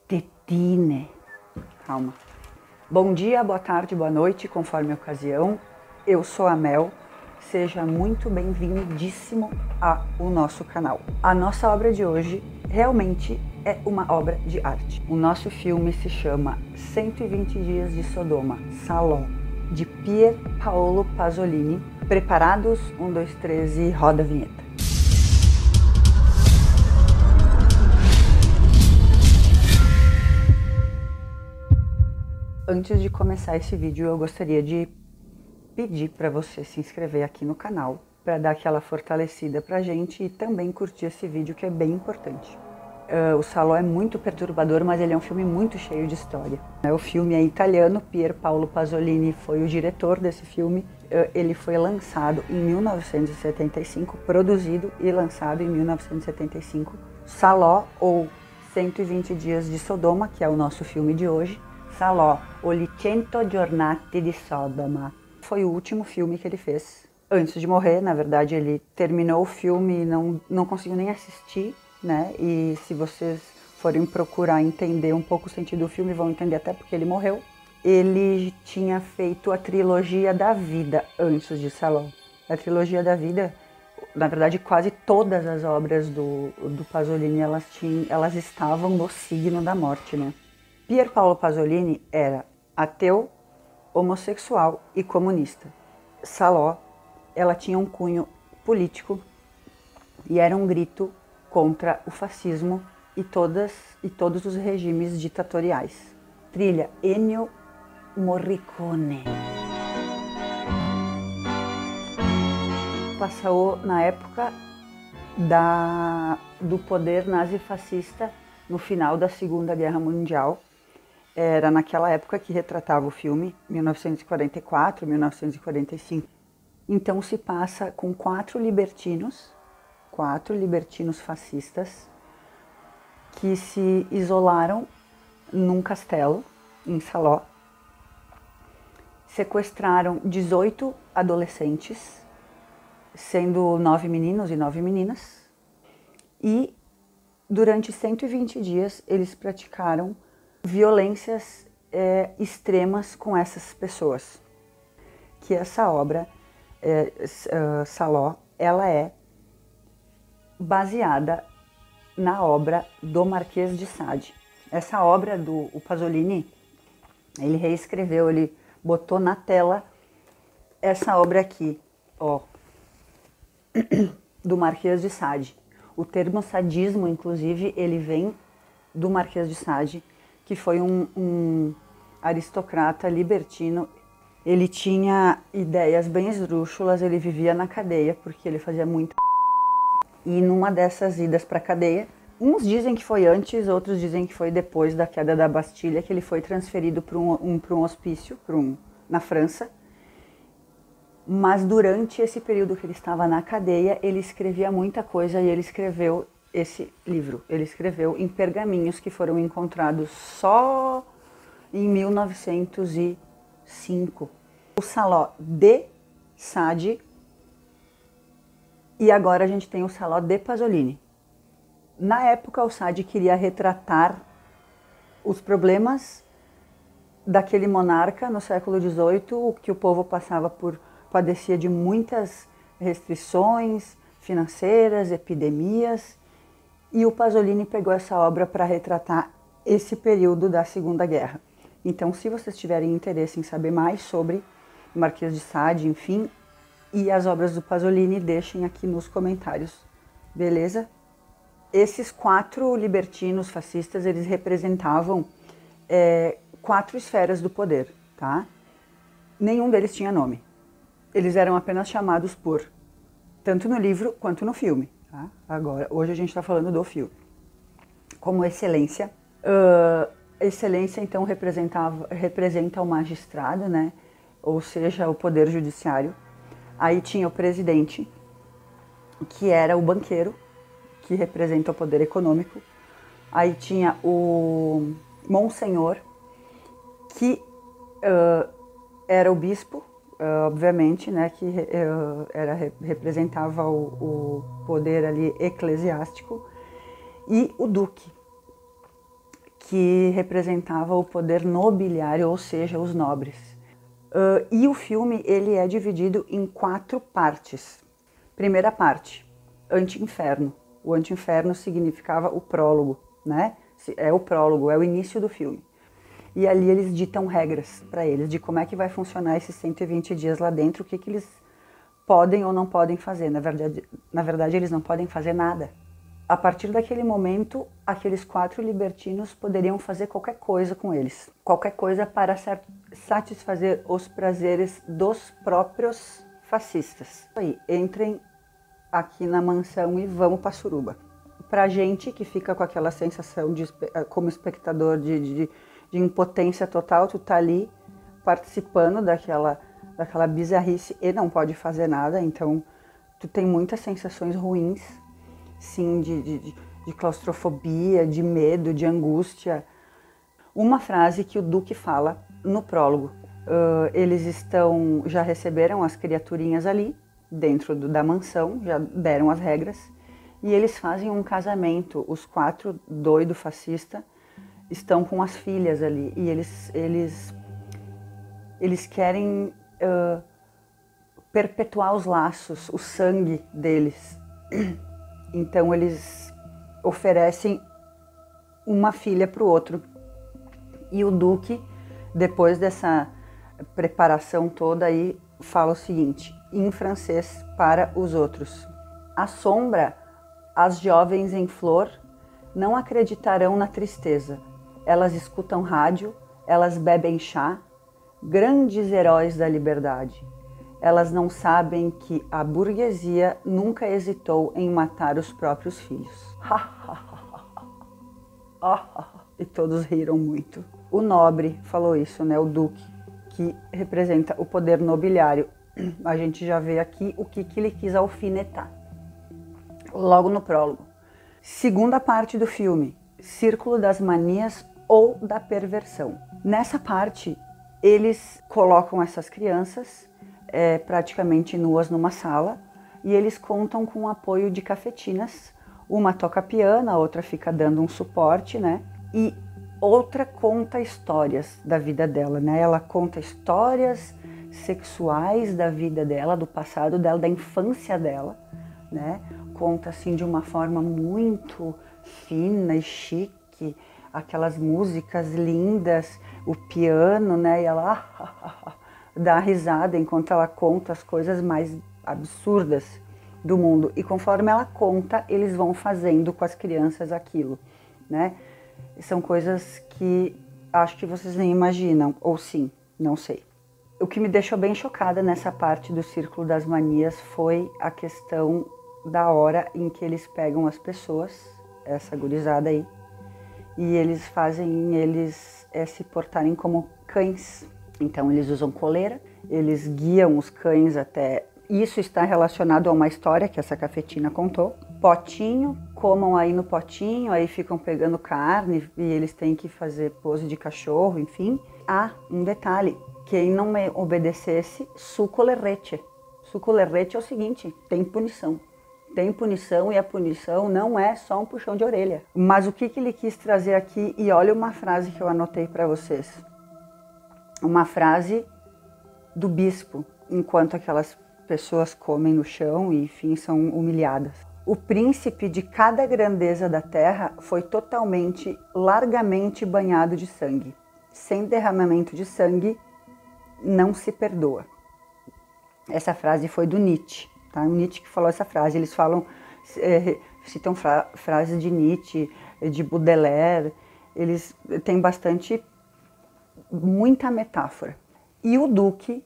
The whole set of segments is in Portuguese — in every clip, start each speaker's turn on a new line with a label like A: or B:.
A: Tetine. Calma. Bom dia, boa tarde, boa noite, conforme a ocasião. Eu sou a Mel. Seja muito bem-vindíssimo ao nosso canal. A nossa obra de hoje realmente é uma obra de arte. O nosso filme se chama 120 Dias de Sodoma, Salò, de Pier Paolo Pasolini. Preparados? 1, 2, 3 e roda a vinheta. Antes de começar esse vídeo, eu gostaria de pedir para você se inscrever aqui no canal, para dar aquela fortalecida pra gente e também curtir esse vídeo, que é bem importante. O Salò é muito perturbador, mas ele é um filme muito cheio de história. O filme é italiano, Pier Paolo Pasolini foi o diretor desse filme. Ele foi lançado em 1975, produzido e lançado em 1975. Salò, ou 120 Dias de Sodoma, que é o nosso filme de hoje. Salò, o le 100 giornate di Sodoma. Foi o último filme que ele fez antes de morrer. Na verdade, ele terminou o filme e não conseguiu nem assistir, né? E se vocês forem procurar entender um pouco o sentido do filme, vão entender até porque ele morreu. Ele tinha feito a trilogia da vida antes de Salò. A trilogia da vida, na verdade, quase todas as obras do Pasolini, elas estavam no signo da morte, né? Pier Paolo Pasolini era ateu, homossexual e comunista. Salò, ela tinha um cunho político e era um grito contra o fascismo e todos os regimes ditatoriais. Trilha Ennio Morricone. Passou na época do poder nazifascista no final da Segunda Guerra Mundial. Era naquela época que retratava o filme, 1944, 1945. Então se passa com quatro libertinos fascistas que se isolaram num castelo em Salò, sequestraram 18 adolescentes, sendo 9 meninos e 9 meninas, e durante 120 dias eles praticaram violências extremas com essas pessoas. Que essa obra, Salò, ela é baseada na obra do Marquês de Sade. Essa obra o Pasolini, ele reescreveu, ele botou na tela essa obra aqui, ó, do Marquês de Sade. O termo sadismo, inclusive, ele vem do Marquês de Sade, que foi um aristocrata libertino. Ele tinha ideias bem esdrúxulas, ele vivia na cadeia porque ele fazia muita. E numa dessas idas para a cadeia, uns dizem que foi antes, outros dizem que foi depois da queda da Bastilha, que ele foi transferido para um hospício na França. Mas durante esse período que ele estava na cadeia, ele escrevia muita coisa e ele escreveu esse livro. Ele escreveu em pergaminhos que foram encontrados só em 1905. O Salò de Sade, e agora a gente tem o Salò de Pasolini. Na época, o Sade queria retratar os problemas daquele monarca no século XVIII, que o povo padecia de muitas restrições financeiras, epidemias, e o Pasolini pegou essa obra para retratar esse período da Segunda Guerra. Então, se vocês tiverem interesse em saber mais sobre Marquês de Sade, enfim, e as obras do Pasolini, deixem aqui nos comentários, beleza? Esses quatro libertinos fascistas, eles representavam 4 esferas do poder, tá? Nenhum deles tinha nome. Eles eram apenas chamados tanto no livro quanto no filme. Tá? Agora, hoje a gente está falando do filme. Como excelência. Excelência, então, representa o magistrado, né? Ou seja, o poder judiciário. Aí tinha o presidente, que era o banqueiro, que representa o poder econômico. Aí tinha o monsenhor, que era o bispo, obviamente, né, que representava o poder ali eclesiástico, e o duque. que representava o poder nobiliário, ou seja, os nobres. E o filme ele é dividido em 4 partes. Primeira parte, Anti-Inferno. O Anti-Inferno significava o prólogo, né? É o prólogo, é o início do filme. E ali eles ditam regras para eles de como é que vai funcionar esses 120 dias lá dentro, o que eles podem ou não podem fazer. Na verdade, eles não podem fazer nada. A partir daquele momento, aqueles 4 libertinos poderiam fazer qualquer coisa com eles. Qualquer coisa para satisfazer os prazeres dos próprios fascistas. Aí, entrem aqui na mansão e vamos para suruba. Pra gente que fica com aquela sensação como espectador de impotência total, tu tá ali participando daquela bizarrice e não pode fazer nada, então tu tem muitas sensações ruins, sim, de claustrofobia, de medo, de angústia. Uma frase que o Duque fala no prólogo, eles já receberam as criaturinhas ali, dentro da mansão, já deram as regras, e eles fazem um casamento, os 4 doidos fascistas estão com as filhas ali, e eles querem perpetuar os laços, o sangue deles. Então eles oferecem uma filha para o outro. E o Duque, depois dessa preparação toda aí, fala o seguinte, em francês para os outros. À sombra, as jovens em flor não acreditarão na tristeza. Elas escutam rádio, elas bebem chá, grandes heróis da liberdade. Elas não sabem que a burguesia nunca hesitou em matar os próprios filhos. E todos riram muito. O nobre falou isso, né? O Duque, que representa o poder nobiliário. A gente já vê aqui o que ele quis alfinetar. Logo no prólogo. Segunda parte do filme, Círculo das Manias ou da Perversão. Nessa parte, eles colocam essas crianças praticamente nuas numa sala e eles contam com o apoio de cafetinas. Uma toca piano, a outra fica dando um suporte, né? E outra conta histórias da vida dela, né? Ela conta histórias sexuais da vida dela, do passado dela, da infância dela, né? Conta assim de uma forma muito fina e chique, aquelas músicas lindas, o piano, né? E ela dá risada enquanto ela conta as coisas mais absurdas do mundo. E conforme ela conta, eles vão fazendo com as crianças aquilo, né? São coisas que acho que vocês nem imaginam, ou sim, não sei. O que me deixou bem chocada nessa parte do Círculo das Manias foi a questão da hora em que eles pegam as pessoas, essa gurizada aí, e eles fazem eles se portarem como cães. Então eles usam coleira, eles guiam os cães até... Isso está relacionado a uma história que essa cafetina contou. Potinho, comam aí no potinho, aí ficam pegando carne e eles têm que fazer pose de cachorro, enfim. Um detalhe, quem não obedecesse, suco lerrete. Suco lerrete é o seguinte, tem punição. Tem punição e a punição não é só um puxão de orelha. Mas o que ele quis trazer aqui, e olha uma frase que eu anotei para vocês. Uma frase do bispo, enquanto aquelas pessoas comem no chão e, enfim, são humilhadas. O príncipe de cada grandeza da terra foi totalmente, largamente banhado de sangue. Sem derramamento de sangue, não se perdoa. Essa frase foi do Nietzsche, tá? O Nietzsche que falou essa frase. Eles falam, citam frases de Nietzsche, de Baudelaire. Eles têm muita metáfora. E o Duque,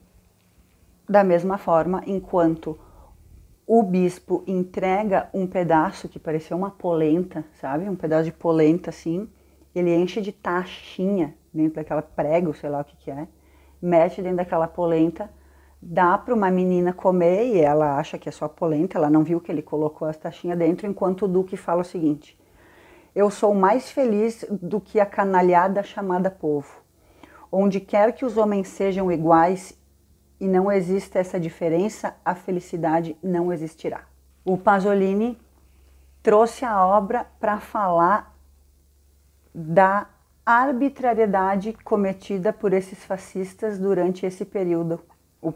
A: da mesma forma, enquanto o bispo entrega um pedaço que parecia uma polenta, sabe? Um pedaço de polenta assim, ele enche de taxinha dentro daquela prego, sei lá o que é, mete dentro daquela polenta, dá para uma menina comer e ela acha que é só polenta, ela não viu que ele colocou as taxinhas dentro, enquanto o Duque fala o seguinte: eu sou mais feliz do que a canalhada chamada povo. Onde quer que os homens sejam iguais e não exista essa diferença, a felicidade não existirá. O Pasolini trouxe a obra para falar da arbitrariedade cometida por esses fascistas durante esse período. A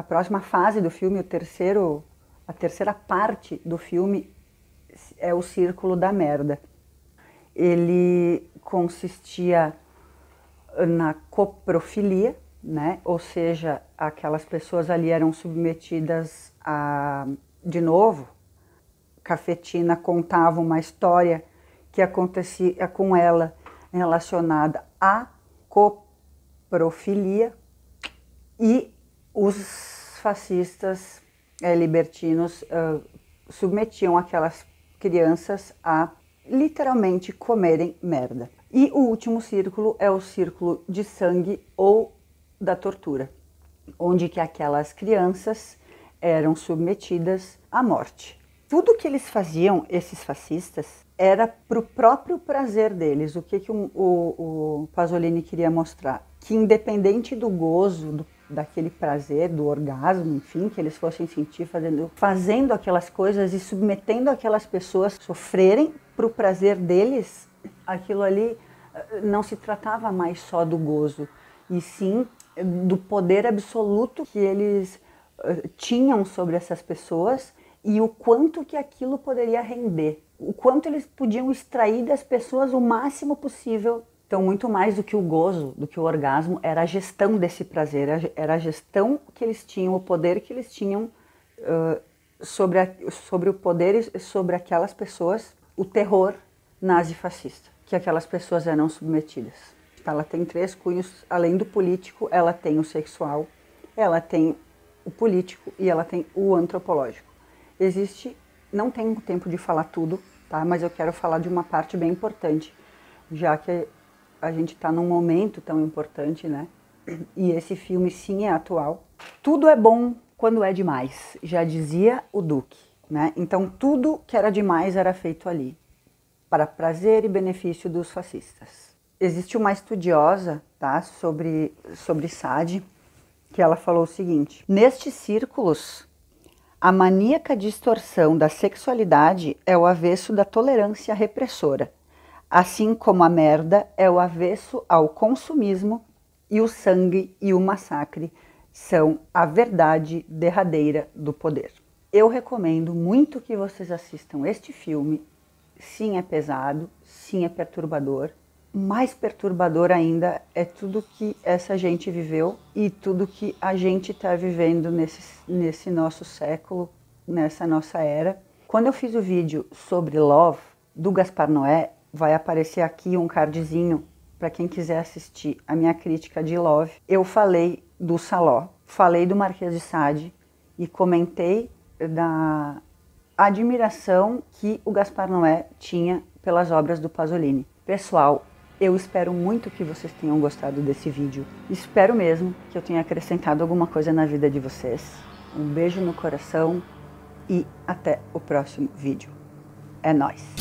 A: próxima fase do filme, a terceira parte do filme é o Círculo da Merda. Ele consistia na coprofilia, né? Ou seja, aquelas pessoas ali eram submetidas a, de novo, Cafetina contava uma história que acontecia com ela relacionada à coprofilia, e os fascistas libertinos submetiam aquelas crianças a literalmente comerem merda. E o último círculo é o círculo de sangue ou da tortura, onde que aquelas crianças eram submetidas à morte. Tudo que eles faziam, esses fascistas, era para o próprio prazer deles. O que o Pasolini queria mostrar? Que independente do gozo, daquele prazer, do orgasmo, enfim, que eles fossem sentir fazendo aquelas coisas e submetendo aquelas pessoas a sofrerem para o prazer deles, aquilo ali não se tratava mais só do gozo, e sim do poder absoluto que eles tinham sobre essas pessoas e o quanto que aquilo poderia render, o quanto eles podiam extrair das pessoas o máximo possível. Então, muito mais do que o gozo, do que o orgasmo, era a gestão desse prazer, era a gestão que eles tinham, o poder que eles tinham sobre o poder e sobre aquelas pessoas, o terror nazi-fascista, que aquelas pessoas eram submetidas. Ela tem 3 cunhos, além do político, ela tem o sexual, ela tem o político e ela tem o antropológico. Não tenho tempo de falar tudo, tá? Mas eu quero falar de uma parte bem importante, já que a gente está num momento tão importante, né? E esse filme sim é atual. Tudo é bom quando é demais, já dizia o Duque, né? Então tudo que era demais era feito ali, para prazer e benefício dos fascistas. Existe uma estudiosa, tá, sobre Sade, que ela falou o seguinte: nestes círculos, a maníaca distorção da sexualidade é o avesso da tolerância repressora, assim como a merda é o avesso ao consumismo, e o sangue e o massacre são a verdade derradeira do poder. Eu recomendo muito que vocês assistam este filme. Sim, é pesado, sim, é perturbador. Mais perturbador ainda é tudo que essa gente viveu e tudo que a gente está vivendo nesse nosso século, nessa nossa era. Quando eu fiz o vídeo sobre Love, do Gaspar Noé, vai aparecer aqui um cardzinho para quem quiser assistir a minha crítica de Love. Eu falei do Saló, falei do Marquês de Sade e comentei da admiração que o Gaspar Noé tinha pelas obras do Pasolini. Pessoal, eu espero muito que vocês tenham gostado desse vídeo. Espero mesmo que eu tenha acrescentado alguma coisa na vida de vocês. Um beijo no coração e até o próximo vídeo. É nóis!